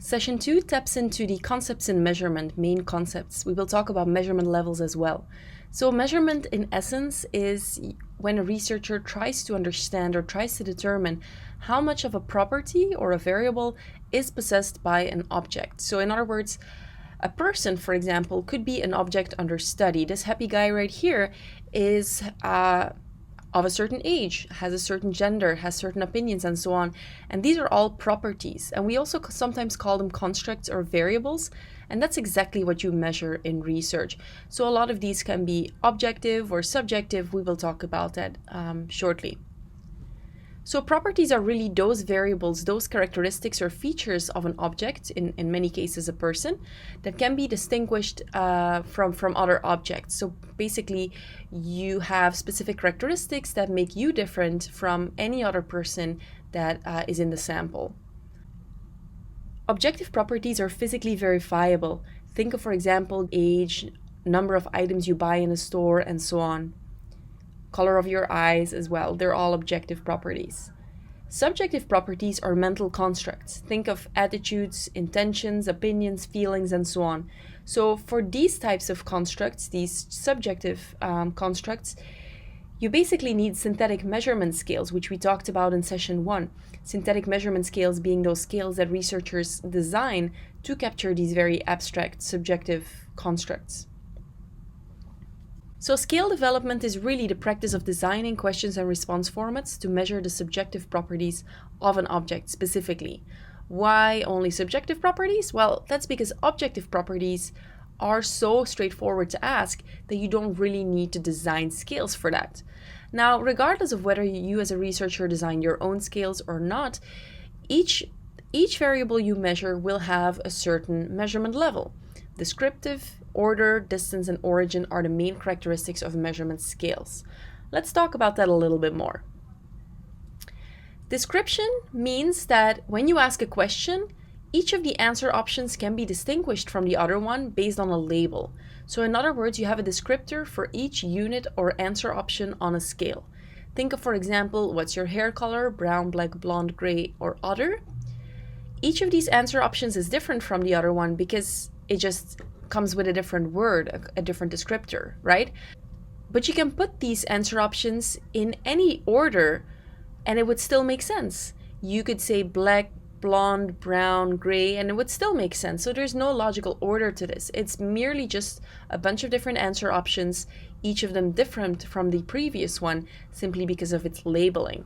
Session 2 taps into the concepts in measurement, main concepts. We will talk about measurement levels as well. So measurement in essence is when a researcher tries to understand or tries to determine how much of a property or a variable is possessed by an object. So in other words, a person, for example, could be an object under study. This happy guy right here is of a certain age, has a certain gender, has certain opinions, and so on. And these are all properties. And we also sometimes call them constructs or variables. And that's exactly what you measure in research. So a lot of these can be objective or subjective. We will talk about that shortly. So properties are really those variables, those characteristics or features of an object, in many cases a person, that can be distinguished from other objects. So basically, you have specific characteristics that make you different from any other person that is in the sample. Objective properties are physically verifiable. Think of, for example, age, number of items you buy in a store, and so on. Color of your eyes as well. They're all objective properties. Subjective properties are mental constructs. Think of attitudes, intentions, opinions, feelings, and so on. So for these types of constructs, these subjective constructs, you basically need synthetic measurement scales, which we talked about in session 1. Synthetic measurement scales being those scales that researchers design to capture these very abstract subjective constructs. So scale development is really the practice of designing questions and response formats to measure the subjective properties of an object specifically. Why only subjective properties? Well, that's because objective properties are so straightforward to ask that you don't really need to design scales for that. Now, regardless of whether you as a researcher design your own scales or not, each variable you measure will have a certain measurement level. Descriptive, order, distance, and origin are the main characteristics of measurement scales. Let's talk about that a little bit more. Description means that when you ask a question, each of the answer options can be distinguished from the other one based on a label. So in other words, you have a descriptor for each unit or answer option on a scale. Think of, for example, what's your hair color, brown, black, blonde, gray, or other. Each of these answer options is different from the other one because it just comes with a different word, a different descriptor, right? But you can put these answer options in any order and it would still make sense. You could say black, blonde, brown, gray, and it would still make sense. So there's no logical order to this. It's merely just a bunch of different answer options, each of them different from the previous one, simply because of its labeling.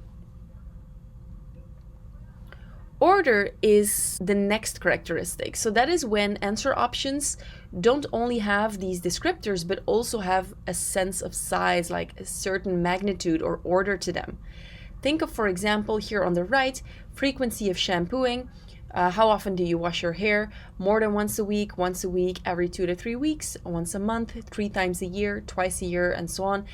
Order is the next characteristic. So that is when answer options don't only have these descriptors, but also have a sense of size, like a certain magnitude or order to them. Think of, for example, here on the right, frequency of shampooing. How often do you wash your hair? More than once a week, every 2 to 3 weeks, once a month, 3 times a year, twice a year, and so on.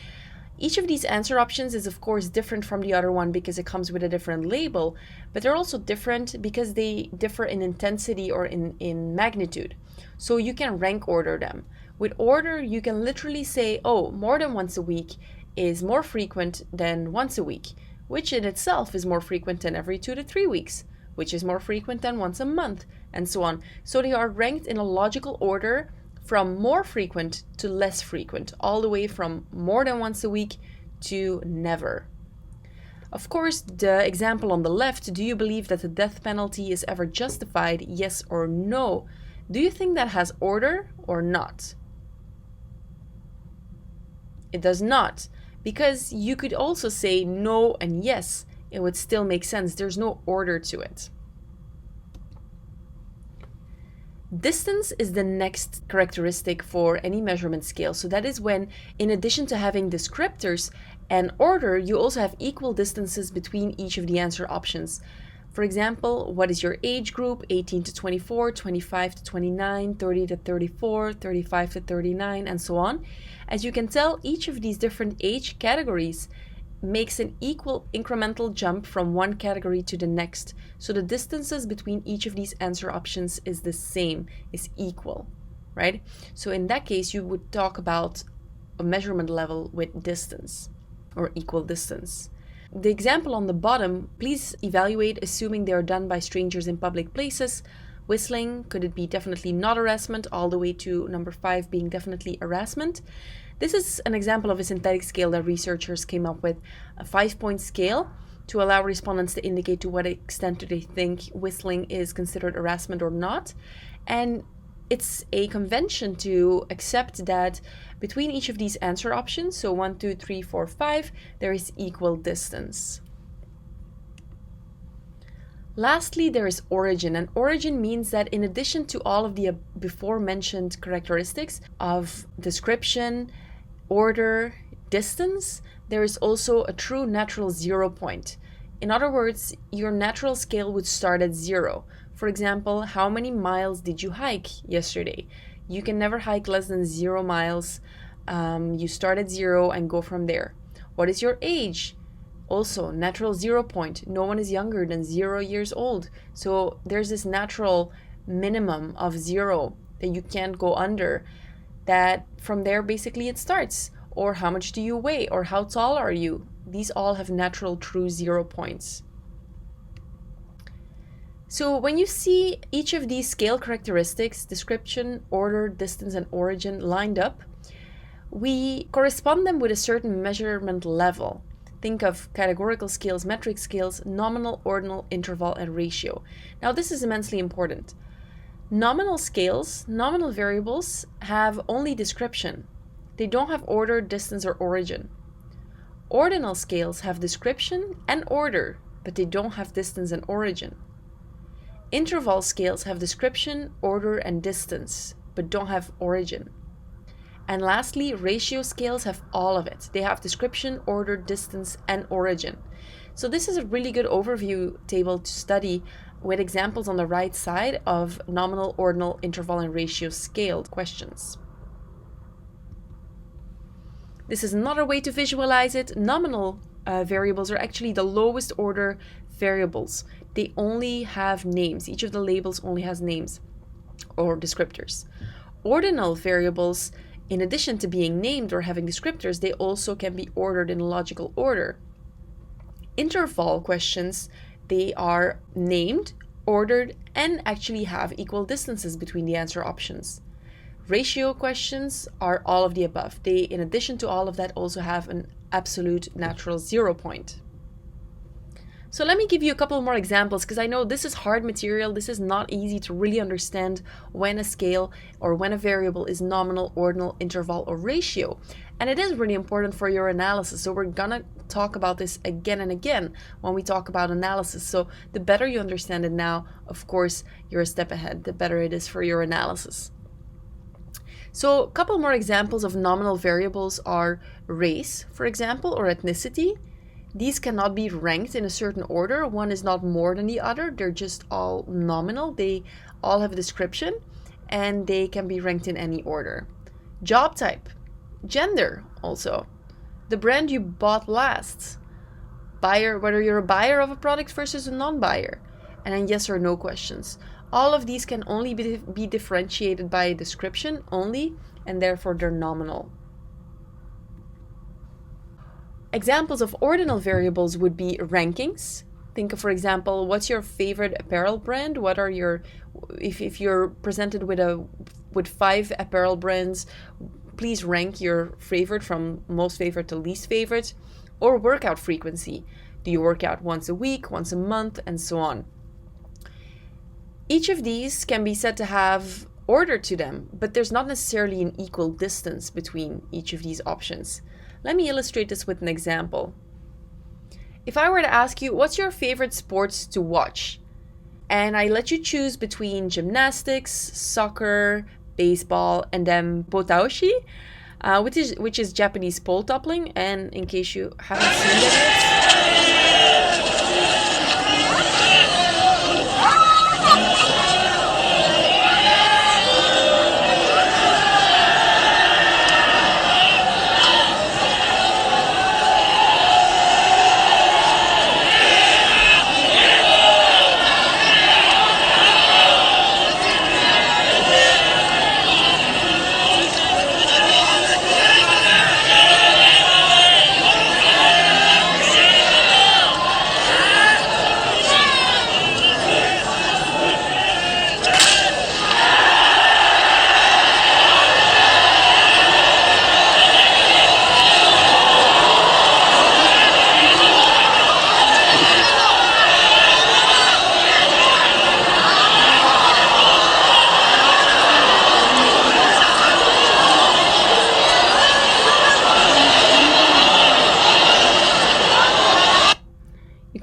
Each of these answer options is of course different from the other one because it comes with a different label, but they're also different because they differ in intensity or in magnitude. So you can rank order them. With order, you can literally say, oh, more than once a week is more frequent than once a week, which in itself is more frequent than every 2 to 3 weeks, which is more frequent than once a month, and so on. So they are ranked in a logical order from more frequent to less frequent, all the way from more than once a week to never. Of course, the example on the left, do you believe that the death penalty is ever justified, yes or no? Do you think that has order or not? It does not, because you could also say no and yes, it would still make sense. There's no order to it. Distance is the next characteristic for any measurement scale. So that is when, in addition to having descriptors and order, you also have equal distances between each of the answer options. For example, what is your age group? 18 to 24, 25 to 29, 30 to 34, 35 to 39, and so on. As you can tell, each of these different age categories makes an equal incremental jump from one category to the next. So the distances between each of these answer options is the same, is equal, right? So in that case, you would talk about a measurement level with distance or equal distance. The example on the bottom, please evaluate assuming they are done by strangers in public places. Whistling, could it be definitely not harassment, all the way to number 5 being definitely harassment. This is an example of a synthetic scale that researchers came up with, a 5-point scale to allow respondents to indicate to what extent do they think whistling is considered harassment or not. And it's a convention to accept that between each of these answer options, so 1, 2, 3, 4, 5, there is equal distance. Lastly, there is origin, and origin means that in addition to all of the before mentioned characteristics of description, order, distance, there is also a true natural 0 point. In other words, your natural scale would start at 0. For example, how many miles did you hike yesterday? You can never hike less than 0 miles. You start at 0 and go from there. What is your age? Also, natural 0 point. No one is younger than 0 years old. So there's this natural minimum of 0 that you can't go under, that from there basically it starts. Or how much do you weigh? Or how tall are you? These all have natural true 0 points. So when you see each of these scale characteristics, description, order, distance, and origin lined up, we correspond them with a certain measurement level. Think of categorical scales, metric scales, nominal, ordinal, interval, and ratio. Now this is immensely important. Nominal scales, nominal variables, have only description. They don't have order, distance, or origin. Ordinal scales have description and order, but they don't have distance and origin. Interval scales have description, order, and distance, but don't have origin. And lastly, ratio scales have all of it. They have description, order, distance, and origin. So this is a really good overview table to study with examples on the right side of nominal, ordinal, interval, and ratio scaled questions. This is another way to visualize it. Nominal variables are actually the lowest order variables. They only have names. Each of the labels only has names or descriptors. Ordinal variables, in addition to being named or having descriptors, they also can be ordered in a logical order. Interval questions, they are named, ordered, and actually have equal distances between the answer options. Ratio questions are all of the above. They, in addition to all of that, also have an absolute natural 0 point. So let me give you a couple more examples, because I know this is hard material. This is not easy to really understand when a scale or when a variable is nominal, ordinal, interval, or ratio. And it is really important for your analysis. So we're gonna talk about this again and again when we talk about analysis. So the better you understand it now, of course, you're a step ahead, the better it is for your analysis. So a couple more examples of nominal variables are race, for example, or ethnicity. These cannot be ranked in a certain order. One is not more than the other. They're just all nominal. They all have a description and they can be ranked in any order. Job type, gender also. The brand you bought last. Buyer, whether you're a buyer of a product versus a non-buyer. And then yes or no questions. All of these can only be differentiated by a description only, and therefore they're nominal. Examples of ordinal variables would be rankings. Think of, for example, what's your favorite apparel brand? What are your, if you're presented with 5 apparel brands, please rank your favorite from most favorite to least favorite. Or workout frequency. Do you work out once a week, once a month, and so on? Each of these can be said to have order to them, but there's not necessarily an equal distance between each of these options. Let me illustrate this with an example. If I were to ask you, what's your favorite sports to watch? And I let you choose between gymnastics, soccer, baseball, and then botaoshi, which is Japanese pole toppling. And in case you haven't seen that yet,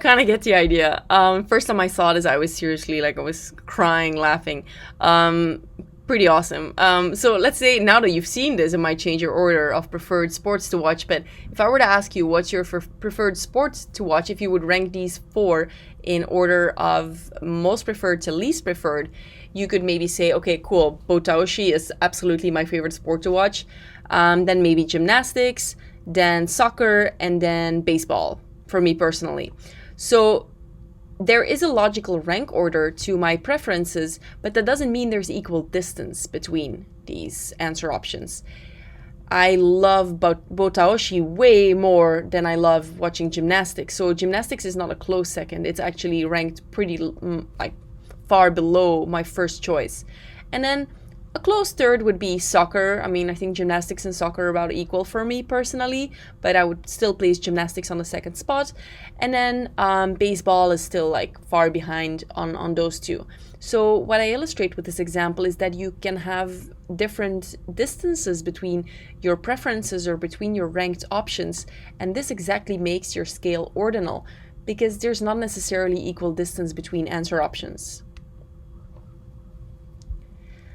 kind of get the idea. First time I saw this, I was seriously like, I was crying, laughing. Pretty awesome. So let's say now that you've seen this, it might change your order of preferred sports to watch. But if I were to ask you what's your preferred sports to watch, if you would rank these four in order of most preferred to least preferred, you could maybe say, okay, cool, botaoshi is absolutely my favorite sport to watch. Then maybe gymnastics, then soccer, and then baseball for me personally. So there is a logical rank order to my preferences, but that doesn't mean there's equal distance between these answer options. I love botaoshi way more than I love watching gymnastics. So gymnastics is not a close second. It's actually ranked pretty like far below my first choice. And then a close third would be soccer. I mean, I think gymnastics and soccer are about equal for me personally, but I would still place gymnastics on the second spot. And then baseball is still like far behind on those two. So what I illustrate with this example is that you can have different distances between your preferences or between your ranked options. And this exactly makes your scale ordinal because there's not necessarily equal distance between answer options.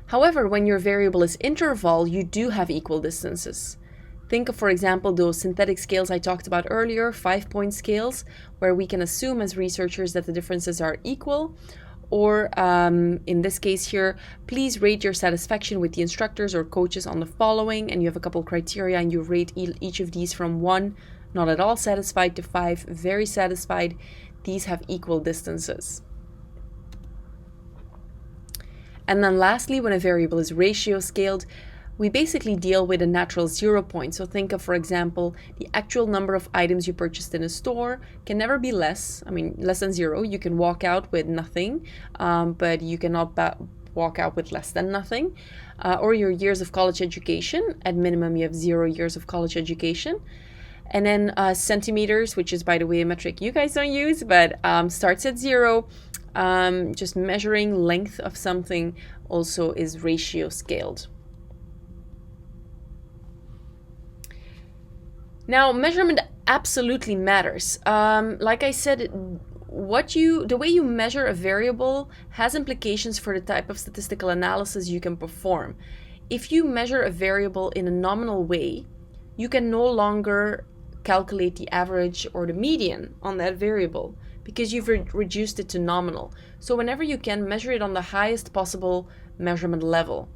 However, when your variable is interval, you do have equal distances. Think of, for example, those synthetic scales I talked about earlier, 5-point scales, where we can assume as researchers that the differences are equal. Or in this case here, please rate your satisfaction with the instructors or coaches on the following, and you have a couple criteria and you rate each of these from 1, not at all satisfied, to 5, very satisfied. These have equal distances. And then lastly, when a variable is ratio scaled, we basically deal with a natural 0 point. So think of, for example, the actual number of items you purchased in a store can never be less. I mean, less than 0. You can walk out with nothing, but you cannot walk out with less than nothing. Or your years of college education. At minimum, you have 0 years of college education. And then centimeters, which is, by the way, a metric you guys don't use, but starts at 0. Just measuring length of something also is ratio scaled. Now, measurement absolutely matters. Like I said, the way you measure a variable has implications for the type of statistical analysis you can perform. If you measure a variable in a nominal way, you can no longer calculate the average or the median on that variable, because you've reduced it to nominal. So whenever you can, measure it on the highest possible measurement level.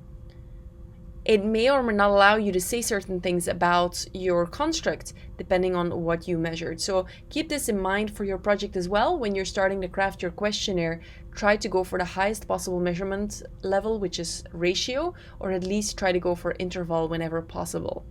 It may or may not allow you to say certain things about your construct, depending on what you measured. So keep this in mind for your project as well. When you're starting to craft your questionnaire, try to go for the highest possible measurement level, which is ratio, or at least try to go for interval whenever possible.